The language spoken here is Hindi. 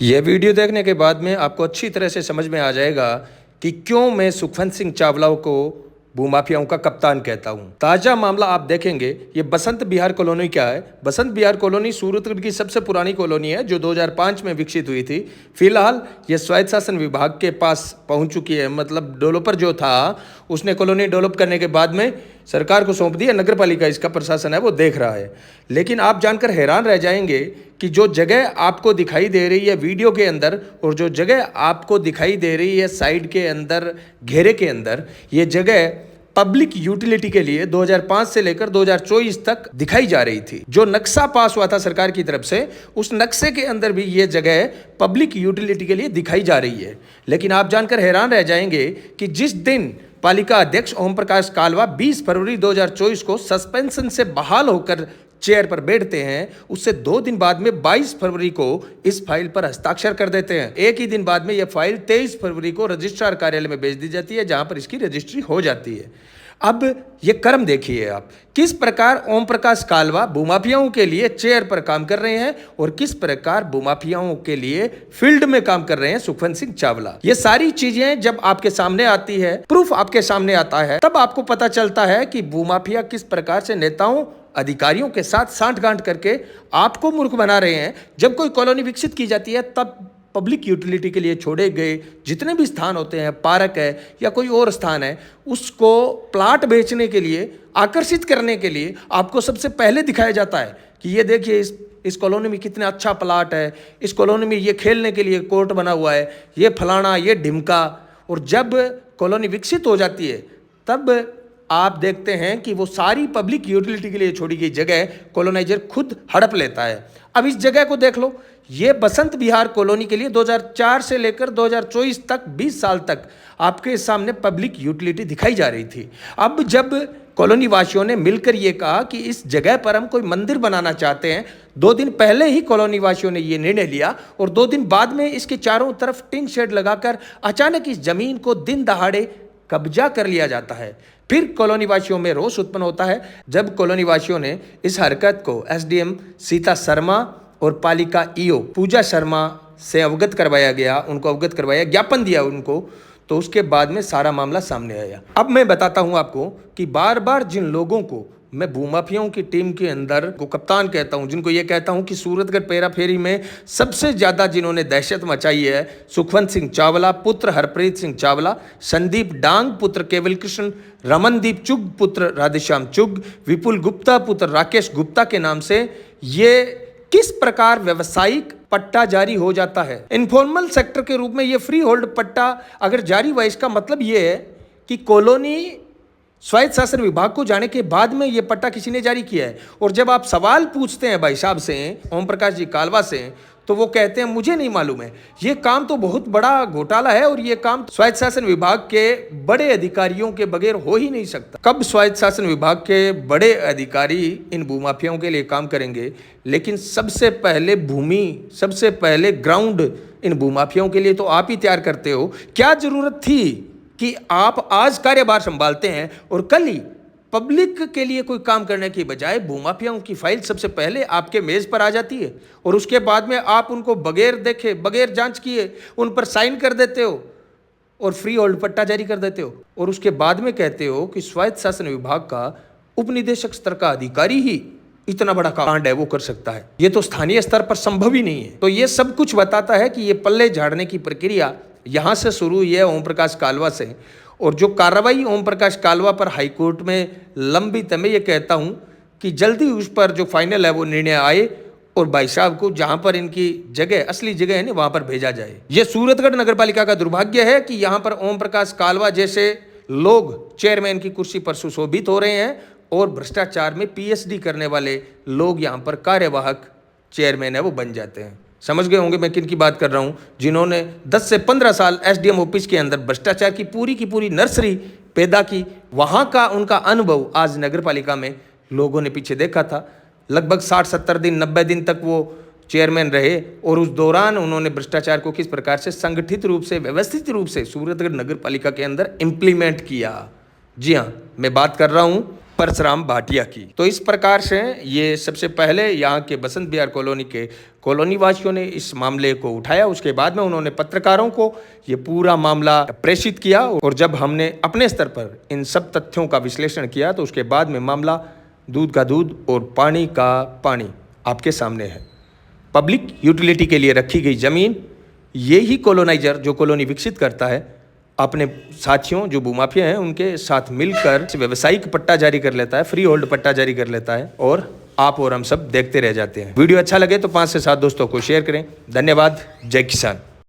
यह वीडियो देखने के बाद में आपको अच्छी तरह से समझ में आ जाएगा कि क्यों मैं सुखवंत सिंह चावला को भूमाफियाओं का कप्तान कहता हूं। ताजा मामला आप देखेंगे, ये बसंत विहार कॉलोनी क्या है। बसंत विहार कॉलोनी सूरतगढ़ की सबसे पुरानी कॉलोनी है जो 2005 में विकसित हुई थी। फिलहाल ये स्वायत्त शासन विभाग के पास पहुंच चुकी है। मतलब डेवलपर जो था उसने कॉलोनी डेवलप करने के बाद में सरकार को सौंप दिया। नगर पालिका इसका प्रशासन है वो देख रहा है। लेकिन आप जानकर हैरान रह जाएंगे कि जो जगह आपको दिखाई दे रही है वीडियो के अंदर और जो जगह आपको दिखाई दे रही है साइड के अंदर घेरे के अंदर, ये जगह पब्लिक यूटिलिटी के लिए 2005 से लेकर 2024 तक दिखाई जा रही थी। जो नक्शा पास हुआ था सरकार की तरफ से, उस नक्शे के अंदर भी ये जगह पब्लिक यूटिलिटी के लिए दिखाई जा रही है। लेकिन आप जानकर हैरान रह जाएंगे कि जिस दिन पालिका अध्यक्ष ओम प्रकाश कालवा 20 फरवरी 2024 को सस्पेंशन से बहाल होकर चेयर पर बैठते हैं, उससे 2 दिन बाद में 22 फरवरी को इस फाइल पर हस्ताक्षर कर देते हैं। एक ही दिन बाद में यह फाइल 23 फरवरी को रजिस्ट्रार कार्यालय में भेज दी जाती है, जहां पर इसकी रजिस्ट्री हो जाती है। अब ये क्रम देखिए आप, किस प्रकार ओम प्रकाश कालवा भूमाफियाओं के लिए चेयर पर काम कर रहे हैं और किस प्रकार भूमाफियाओं के लिए फील्ड में काम कर रहे हैं सुखवंत सिंह चावला। ये सारी चीजें जब आपके सामने आती है, प्रूफ आपके सामने आता है, तब आपको पता चलता है कि भूमाफिया किस प्रकार से नेताओं अधिकारियों के साथ सांठगांठ करके आपको मूर्ख बना रहे हैं। जब कोई कॉलोनी विकसित की जाती है तब पब्लिक यूटिलिटी के लिए छोड़े गए जितने भी स्थान होते हैं, पार्क है या कोई और स्थान है, उसको प्लाट बेचने के लिए, आकर्षित करने के लिए आपको सबसे पहले दिखाया जाता है कि ये देखिए इस कॉलोनी में कितना अच्छा प्लाट है, इस कॉलोनी में ये खेलने के लिए कोर्ट बना हुआ है, ये फलाना, ये ढिमका। और जब कॉलोनी विकसित हो जाती है तब आप देखते हैं कि वो सारी पब्लिक यूटिलिटी के लिए छोड़ी गई जगह कॉलोनाइजर खुद हड़प लेता है। अब इस जगह को देख लो, ये बसंत विहार कॉलोनी के लिए 2004 से लेकर 2024 तक 20 साल तक आपके सामने पब्लिक यूटिलिटी दिखाई जा रही थी। अब जब कॉलोनी वासियों ने मिलकर ये कहा कि इस जगह पर हम कोई मंदिर बनाना चाहते हैं, 2 दिन पहले ही कॉलोनी वासियों ने ये निर्णय लिया और 2 दिन बाद में इसके चारों तरफ टिन शेड लगाकर अचानक इस जमीन को दिन दहाड़े कब्जा कर लिया जाता है। फिर कॉलोनी वासियों में रोष उत्पन्न होता है जब कॉलोनी वासियों ने इस हरकत को एसडीएम सीता शर्मा और पालिका ईओ पूजा शर्मा से अवगत करवाया गया, उनको अवगत करवाया, ज्ञापन दिया उनको, तो उसके बाद में सारा मामला सामने आया। अब मैं बताता हूं आपको कि बार बार जिन लोगों को मैं भूमाफियाओं की टीम के अंदर को कप्तान कहता हूं, जिनको ये कहता हूं कि सूरतगढ़ पेरा फेरी में सबसे ज्यादा जिन्होंने दहशत मचाई है, सुखवंत सिंह चावला पुत्र हरप्रीत सिंह चावला, संदीप डांग पुत्र केवल कृष्ण, रमनदीप चुग पुत्र राधेश्याम चुग, विपुल गुप्ता पुत्र राकेश गुप्ता के नाम से ये किस प्रकार व्यवसायिक पट्टा जारी हो जाता है। इनफॉर्मल सेक्टर के रूप में ये फ्री होल्ड पट्टा अगर जारी हुआ, इसका मतलब ये है कि कॉलोनी स्वायत्त शासन विभाग को जाने के बाद में ये पट्टा किसी ने जारी किया है। और जब आप सवाल पूछते हैं भाई साहब से, ओम प्रकाश जी कालवा से, तो वो कहते हैं मुझे नहीं मालूम है। ये काम तो बहुत बड़ा घोटाला है और ये काम स्वायत्त शासन विभाग के बड़े अधिकारियों के बगैर हो ही नहीं सकता। कब स्वायत्त शासन विभाग के बड़े अधिकारी इन भूमाफियाओं के लिए काम करेंगे? लेकिन सबसे पहले भूमि, सबसे पहले ग्राउंड इन भूमाफियाओं के लिए तो आप ही तैयार करते हो। क्या जरूरत थी कि आप आज कार्यभार संभालते हैं और कल ही पब्लिक के लिए कोई काम करने की बजाय भूमाफियाओं की फाइल सबसे पहले आपके मेज पर आ जाती है और उसके बाद में आप उनको बगैर देखे, बगैर जांच किए उन पर साइन कर देते हो और फ्री होल्ड पट्टा जारी कर देते हो और उसके बाद में कहते हो कि स्वायत्त शासन विभाग का उपनिदेशक स्तर का अधिकारी ही इतना बड़ा कांड है वो कर सकता है। ये तो स्थानीय स्तर पर संभव ही नहीं है। तो ये सब कुछ बताता है कि ये पल्ले झाड़ने की प्रक्रिया यहां से शुरू हुई है ओम प्रकाश कालवा से, और जो कार्रवाई ओम प्रकाश कालवा पर हाईकोर्ट में लंबित है, मैं ये कहता हूं कि जल्दी उस पर जो फाइनल है वो निर्णय आए और भाई साहब को जहां पर इनकी जगह, असली जगह है ना, वहां पर भेजा जाए। ये सूरतगढ़ नगर पालिका का दुर्भाग्य है कि यहां पर ओम प्रकाश कालवा जैसे लोग चेयरमैन की कुर्सी पर सुशोभित हो रहे हैं और भ्रष्टाचार में पीएचडी करने वाले लोग यहां पर कार्यवाहक चेयरमैन है वो बन जाते हैं। समझ गए होंगे मैं किन की बात कर रहा हूं, जिन्होंने 10 से 15 साल एसडीएम ऑफिस के अंदर भ्रष्टाचार की पूरी नर्सरी पैदा की। वहां का उनका अनुभव आज नगर पालिका में लोगों ने पीछे देखा था। लगभग 60-70 दिन, 90 दिन तक वो चेयरमैन रहे और उस दौरान उन्होंने भ्रष्टाचार को किस प्रकार से संगठित रूप से, व्यवस्थित रूप से सूरतगढ़ नगर पालिका के अंदर इम्प्लीमेंट किया। जी हाँ, मैं बात कर रहा हूं परशुराम भाटिया की। तो इस प्रकार से ये सबसे पहले यहाँ के बसंत विहार कॉलोनी के कॉलोनी वासियों ने इस मामले को उठाया। उसके बाद में उन्होंने पत्रकारों को ये पूरा मामला प्रेषित किया और जब हमने अपने स्तर पर इन सब तथ्यों का विश्लेषण किया तो उसके बाद में मामला दूध का दूध और पानी का पानी आपके सामने है। पब्लिक यूटिलिटी के लिए रखी गई ज़मीन, ये ही कॉलोनाइजर जो कॉलोनी विकसित करता है अपने साथियों जो भूमाफिया हैं उनके साथ मिलकर व्यावसायिक पट्टा जारी कर लेता है, फ्री होल्ड पट्टा जारी कर लेता है और आप और हम सब देखते रह जाते हैं। वीडियो अच्छा लगे तो 5 से 7 दोस्तों को शेयर करें। धन्यवाद। जय किसान।